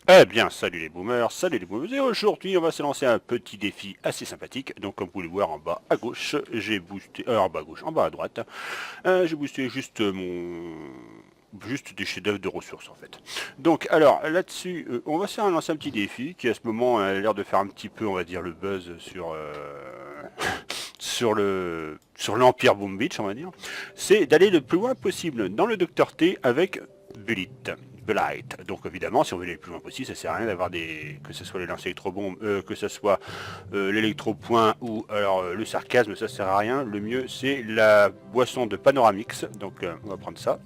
Eh bien, salut les boomers, et aujourd'hui on va se lancer un petit défi assez sympathique. Donc comme vous pouvez le voir en bas à gauche, j'ai boosté, en bas à gauche, en bas à droite, j'ai boosté juste juste des chefs-d'œuvre de ressources en fait. Donc alors là-dessus, on va se faire lancer un petit défi qui à ce moment a l'air de faire un petit peu, on va dire, le buzz sur sur l'Empire Boom Beach, on va dire. C'est d'aller le plus loin possible dans le Dr T avec Bullet. Blight. Donc évidemment, si on veut aller le plus loin possible, ça sert à rien d'avoir que ce soit les lances électrobombes, que ce soit l'électropoint ou alors le sarcasme, ça sert à rien. Le mieux, c'est la boisson de Panoramix. Donc on va prendre ça.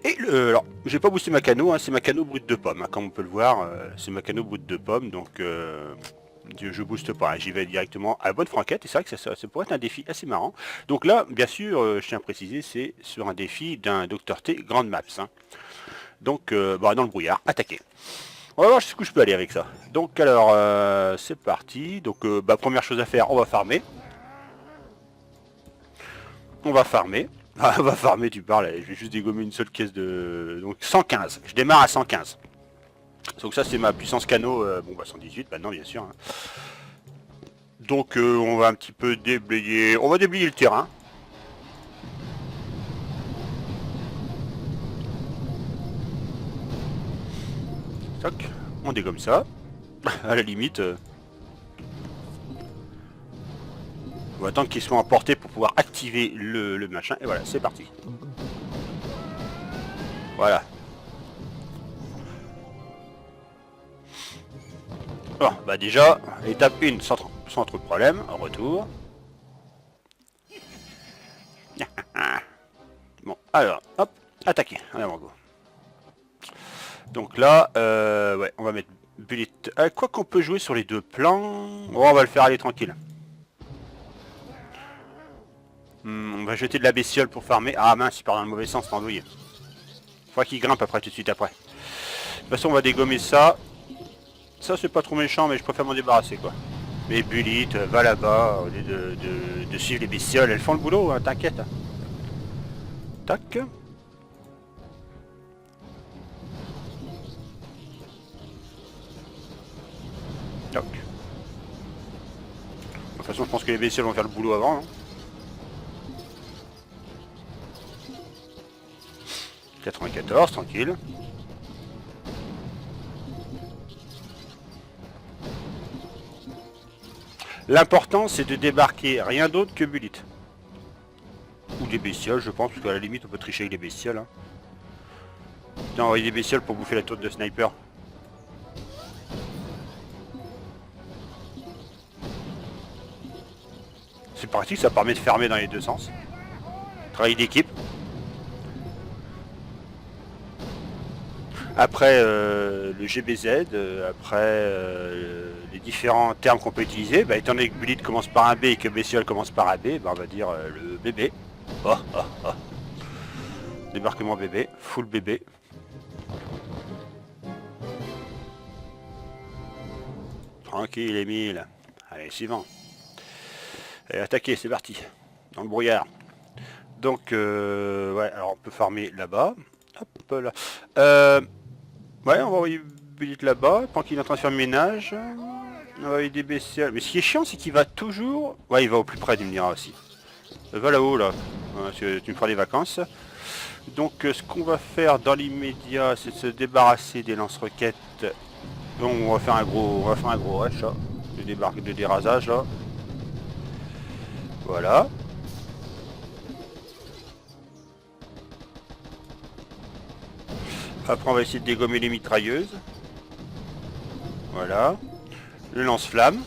Et alors, j'ai pas boosté ma cano, hein, c'est ma cano brute de pomme. Hein, comme on peut le voir, c'est ma cano brute de pomme. Donc je booste pas, hein, j'y vais directement à la bonne franquette. Et c'est vrai que ça pourrait être un défi assez marrant. Donc là, bien sûr, je tiens à préciser, c'est sur un défi d'un Dr T Grande Maps. Hein. Donc, bah, dans le brouillard, attaquer. On va voir jusqu'où je peux aller avec ça. Donc, alors, c'est parti. Donc, bah, première chose à faire, on va farmer. On va farmer. Ah, on va farmer, tu parles. Je vais juste dégommer une seule caisse de... Donc, 115. Je démarre à 115. Donc ça, c'est ma puissance cano. Bon, bah, 118, maintenant, bien sûr. Hein. Donc, on va un petit peu déblayer... On va déblayer le terrain. Toc. On dégomme ça. À la limite... On va attendre qu'ils soient emportés pour pouvoir activer le machin. Et voilà, c'est parti. Voilà. Bon, bah déjà, étape 1 sans trop de problème. Retour. Bon, alors, hop, attaquer. Allez, on go. Donc là, ouais, on va mettre bullet. Quoi qu'on peut jouer sur les deux plans. Oh, on va le faire aller tranquille. On va jeter de la bestiole pour farmer. Ah mince, il part dans le mauvais sens, c'est andouille. Faut qu'il grimpe après, tout de suite après. De toute façon, on va dégommer ça. Ça, c'est pas trop méchant, mais je préfère m'en débarrasser, quoi. Mais Bullet, va là-bas, au lieu de suivre les bestioles. Elles font le boulot, hein, t'inquiète. Tac. Toc. De toute façon, je pense que les bestioles vont faire le boulot avant. Hein. 94, tranquille. L'important, c'est de débarquer rien d'autre que Bullet. Ou des bestioles, je pense, parce qu'à la limite, on peut tricher avec les bestioles. Hein. Putain, envoyer des bestioles pour bouffer la tôte de sniper. C'est pratique, ça permet de fermer dans les deux sens. Travail d'équipe. Après le GBZ, après les différents termes qu'on peut utiliser, bah, étant donné que Bullet commence par un B et que Bestiole commence par un B, bah, on va dire le bébé. Oh, oh, oh. Débarquement bébé, full bébé. Tranquille, Emile. Allez, suivant. Allez, attaquer, c'est parti. Dans le brouillard. Donc, ouais, alors on peut farmer là-bas. Hop là. Ouais, on va envoyer Bullet là-bas, tant qu'il est en train de faire le ménage. On va envoyer des bestioles. Mais ce qui est chiant, c'est qu'il va toujours... Ouais, il va au plus près, tu me diras aussi. Va là-haut, là. Ouais, tu me feras des vacances. Donc, ce qu'on va faire dans l'immédiat, c'est de se débarrasser des lance-roquettes. Donc, on va faire un gros rush, là. De dérasage, là. Voilà. Après, on va essayer de dégommer les mitrailleuses. Voilà. Le lance-flamme.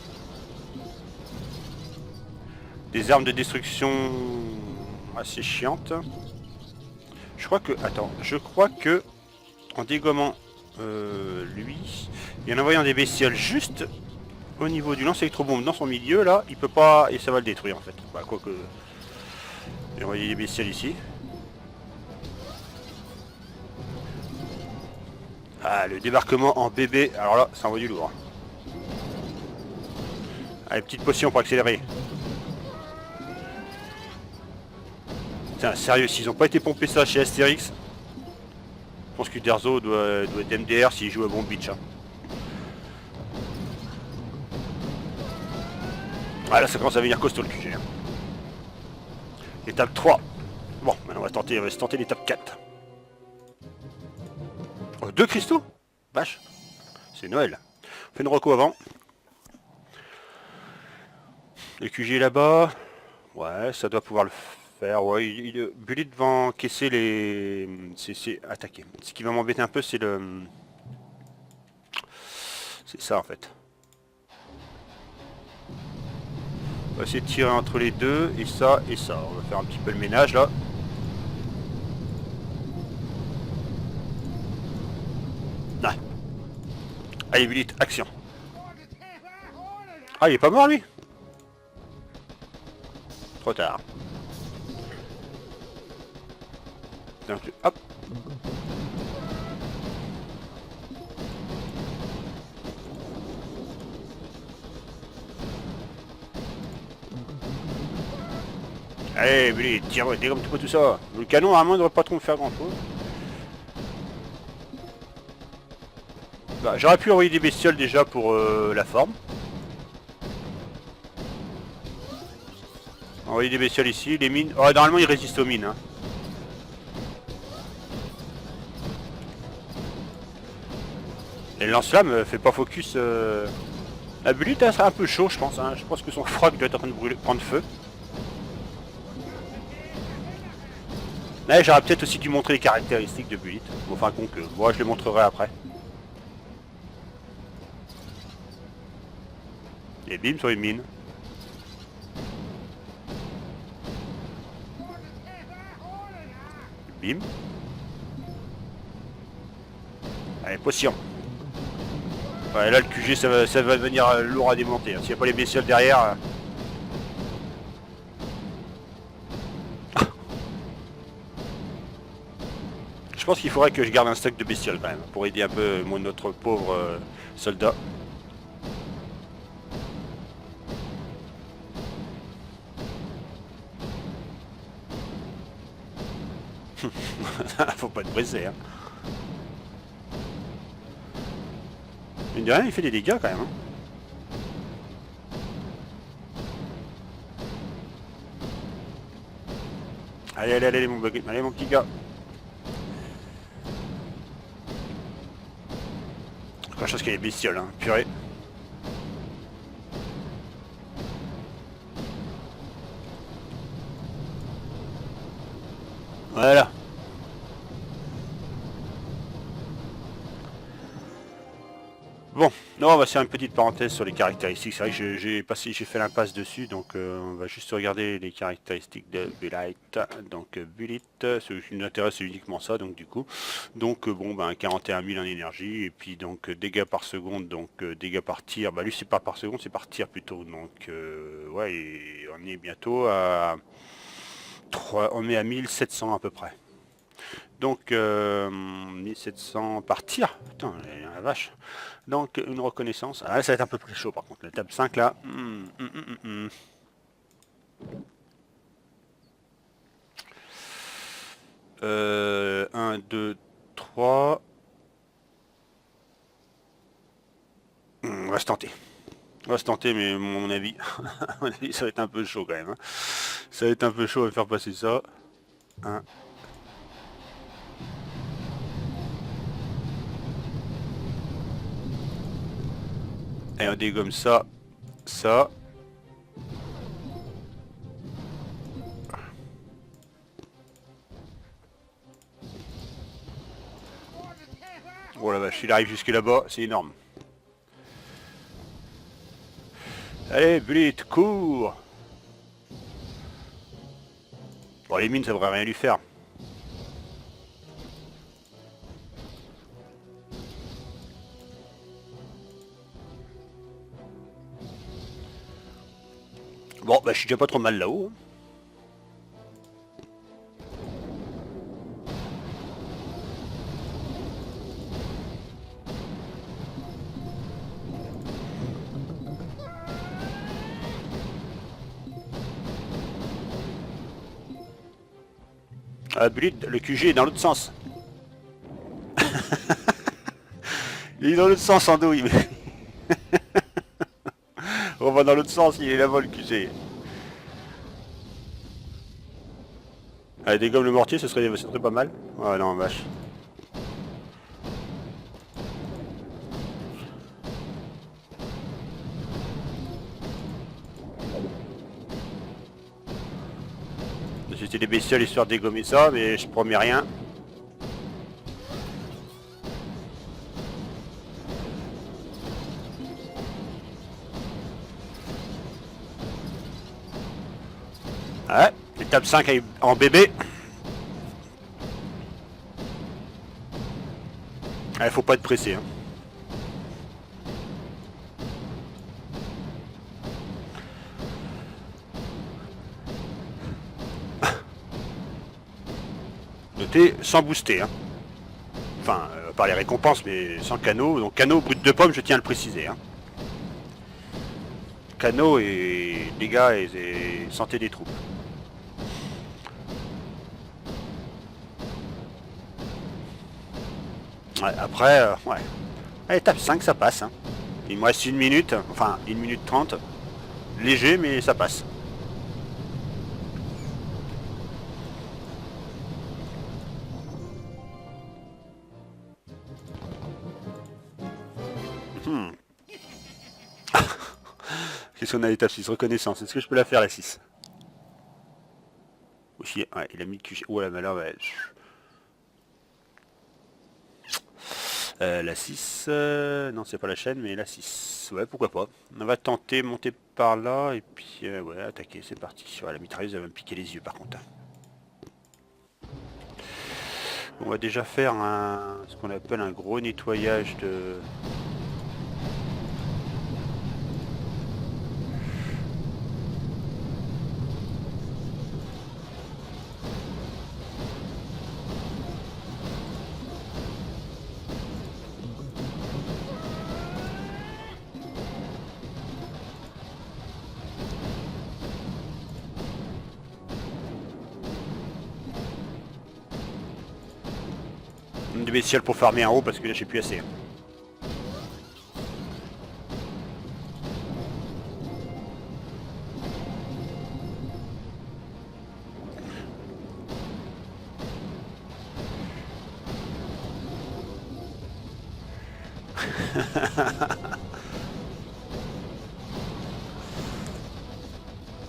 Des armes de destruction assez chiantes. Je crois que... Attends. Je crois que... En dégommant lui... Et en envoyant des bestioles juste au niveau du lance-électrobombe dans son milieu, là, il peut pas... Et ça va le détruire, en fait. Bah, quoique... J'ai envoyé des bestioles ici. Ah, le débarquement en bébé. Alors là, ça envoie du lourd. Allez, petite potion pour accélérer. Putain, sérieux, s'ils ont pas été pompés ça chez Astérix, pense qu'Uderzo doit être MDR s'il joue à Bomb Beach. Hein. Ah là ça commence à venir costaud le QG. Hein. Étape 3. Bon, maintenant on va se tenter l'étape 4. Oh, 2 cristaux? Vache. C'est Noël. On fait une reco avant. Le QG est là-bas. Ouais, ça doit pouvoir le faire. Ouais, Bullet va encaisser les... C'est attaquer. Ce qui va m'embêter un peu, c'est le... C'est ça en fait. On va essayer de tirer entre les deux, et ça, et ça. On va faire un petit peu le ménage là. Ah. Allez, Bullet, action. Ah, il est pas mort lui? Trop tard. Donc, hop. Allez, Bullet, tire, dégomme-toi tout ça. Le canon, normalement, ne devrait pas trop me faire grand chose. Bah, j'aurais pu envoyer des bestioles déjà pour la forme. Envoyer des bestioles ici, les mines. Oh, normalement, ils résistent aux mines. Hein. Et le lance-flamme fait pas focus. La Bullet, elle serait un peu chaud, je pense. Hein. Je pense que son froc doit être en train de brûler, prendre feu. Là, j'aurais peut-être aussi dû montrer les caractéristiques de Bullet. Enfin, con que moi, je les montrerai après. Et bim sur une mine. Bim. Allez, potion. Ouais, là, le QG, ça va devenir lourd à démonter. Hein. S'il n'y a pas les bestioles derrière... Je pense qu'il faudrait que je garde un stock de bestioles quand même, pour aider un peu notre pauvre soldat. Faut pas te briser, hein. Mine de rien, il fait des dégâts quand même. Hein. Allez, allez, allez, allez, mon petit gars. Encore chose qu'il y a des bestioles, hein, purée. Voilà. Bon, non, on va faire une petite parenthèse sur les caractéristiques. C'est vrai que j'ai fait l'impasse dessus, donc on va juste regarder les caractéristiques de Bullet. Donc Bullet, ce qui nous intéresse, c'est uniquement ça, donc du coup. Donc bon, ben 41 000 en énergie, et puis donc dégâts par seconde, donc dégâts par tir. Bah lui, c'est pas par seconde, c'est par tir plutôt. Donc ouais, et on est bientôt à 3, on est à 1700 à peu près. Donc 1700 par tir. Putain, la vache. Donc une reconnaissance. Ah, ça va être un peu plus chaud par contre. La table 5 là. 1, 2, 3. On va se tenter. On va se tenter, mais à mon avis, ça va être un peu chaud quand même. Hein. Ça va être un peu chaud à faire passer ça. 1. Et on dégomme ça, ça. Oh la vache, il arrive jusque là-bas, c'est énorme. Allez, Bullet, cours. Bon, les mines, ça devrait rien lui faire. Bon, bah je suis déjà pas trop mal là-haut. Hein. Ah, Bullet, le QG est dans l'autre sens. Il est dans l'autre sens, Ando, il... On va dans l'autre sens, il est là-bas le QC. Allez, dégomme le mortier, ce serait pas mal. Ah non, vache. C'était des bestioles histoire de dégommer ça, mais je promets rien. Ouais, étape 5 en bébé. Ouais, faut pas être pressé. Hein. Notez, sans booster. Hein. Enfin, par les récompenses, mais sans canot. Donc canot brut de pomme, je tiens à le préciser. Hein. Canot et dégâts et santé des troupes. Ouais, après, ouais. Allez, étape 5, ça passe. Hein. Il me reste 1 minute, enfin 1 minute 30. Léger, mais ça passe. Qu'est-ce qu'on a à l'étape 6? Reconnaissance. Est-ce que je peux la faire la 6? Aussi, ouais, il a mis le QG. Oh la malheur, ouais. La 6, non c'est pas la chaîne, mais la 6. Ouais, pourquoi pas. On va tenter monter par là, et puis ouais, attaquer, c'est parti. Ouais, la mitrailleuse, elle va me piquer les yeux par contre. On va déjà faire ce qu'on appelle un gros nettoyage de... de bestioles pour farmer en haut parce que là j'ai plus assez.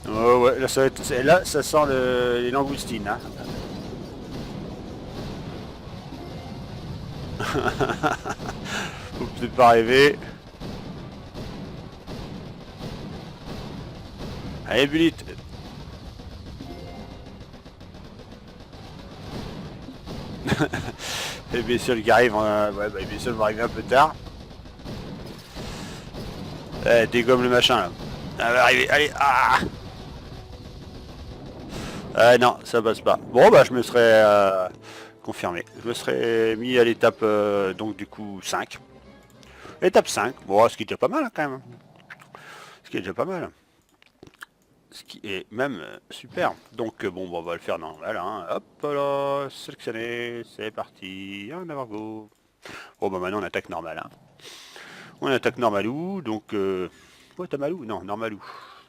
Oh ouais, là ça, va être, là, ça sent les langoustines. Hein. Faut peut-être pas rêver. Allez, Bulite. Les bestioles qui arrivent, ouais, bah, les bestioles vont arriver un peu tard. Dégomme le machin là. Elle va arriver, allez, ah non, ça passe pas. Bon bah je me serais confirmé. Je me serais mis à l'étape donc du coup 5. Étape 5, bon ce qui est déjà pas mal hein, quand même. Ce qui est déjà pas mal. Ce qui est même super. Donc bon bah, on va le faire normal. Hein. Hop là, sélectionner, c'est parti. En avant go. Bon bah maintenant on attaque normal. Hein. On attaque normalou, donc... Ouais, t'as malou? Non, normalou.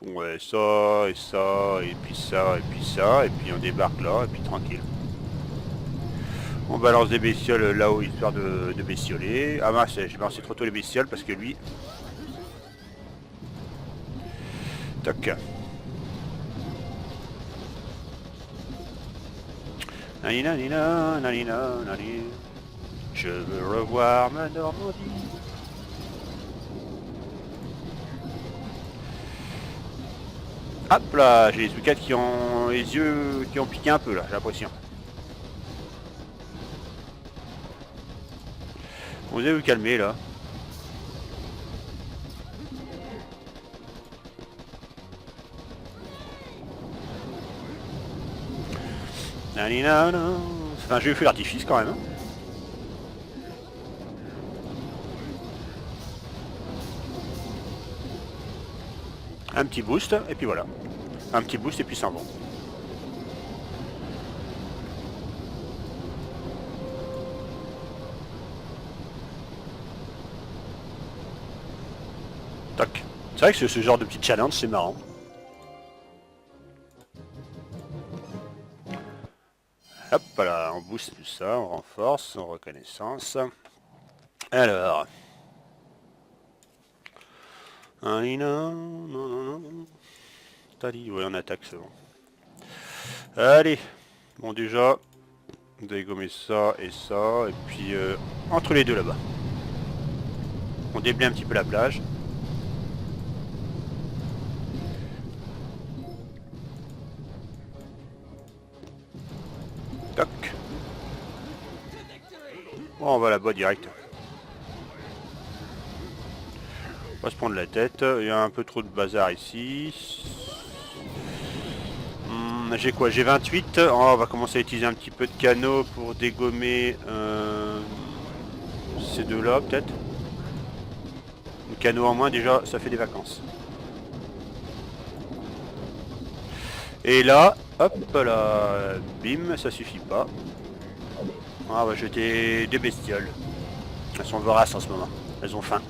Ouais, ça, et ça, et puis ça, et puis ça, et puis on débarque là, et puis tranquille. On balance des bestioles là-haut, histoire de bestioler. Ah mince, j'ai balancé trop tôt les bestioles, parce que lui... Toc. Nanina, nanina, nanina, nanina. Je veux revoir ma Normandie. Hop là, j'ai les Zucats qui ont les yeux qui ont piqué un peu là, j'ai l'impression. Vous allez vous calmer là. Nanina, c'est un jeu de feu d'artifice quand même. Hein. Un petit boost, et puis voilà. Un petit boost, et puis ça va. Toc. C'est vrai que ce genre de petit challenge, c'est marrant. Hop là, on booste tout ça, on renforce, en reconnaissance. Alors. Non. T'as dit, ouais, on attaque, c'est bon. Allez. Bon, déjà, dégommer ça et ça, et puis entre les deux là-bas. On déblaye un petit peu la plage. Toc. Bon, on va là-bas direct. On va se prendre la tête. Il y a un peu trop de bazar ici. J'ai quoi? J'ai 28. Oh, on va commencer à utiliser un petit peu de canot pour dégommer ces deux-là, peut-être. Le canot en moins, déjà, ça fait des vacances. Et là, hop là, bim, ça suffit pas. On va jeter des bestioles. Elles sont voraces en ce moment. Elles ont faim.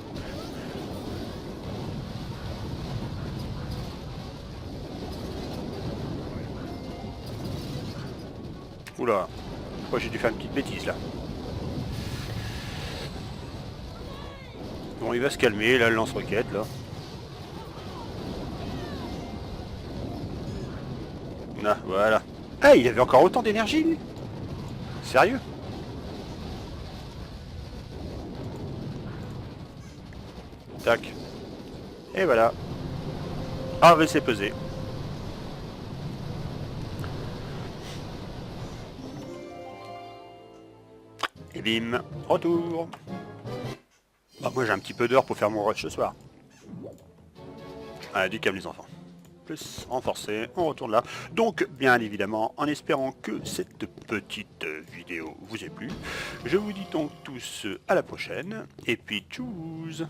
Oula, je crois que j'ai dû faire une petite bêtise là. Bon, il va se calmer, là, le lance-roquette, là. Ah, voilà. Ah, il avait encore autant d'énergie, lui. Sérieux? Tac. Et voilà. Ah, on va laisser peser. Et bim, retour. Bah, moi j'ai un petit peu d'heure pour faire mon rush ce soir. Ah, du calme les enfants. Plus renforcé, on retourne là. Donc, bien évidemment, en espérant que cette petite vidéo vous ait plu, je vous dis donc tous à la prochaine, et puis tchuss.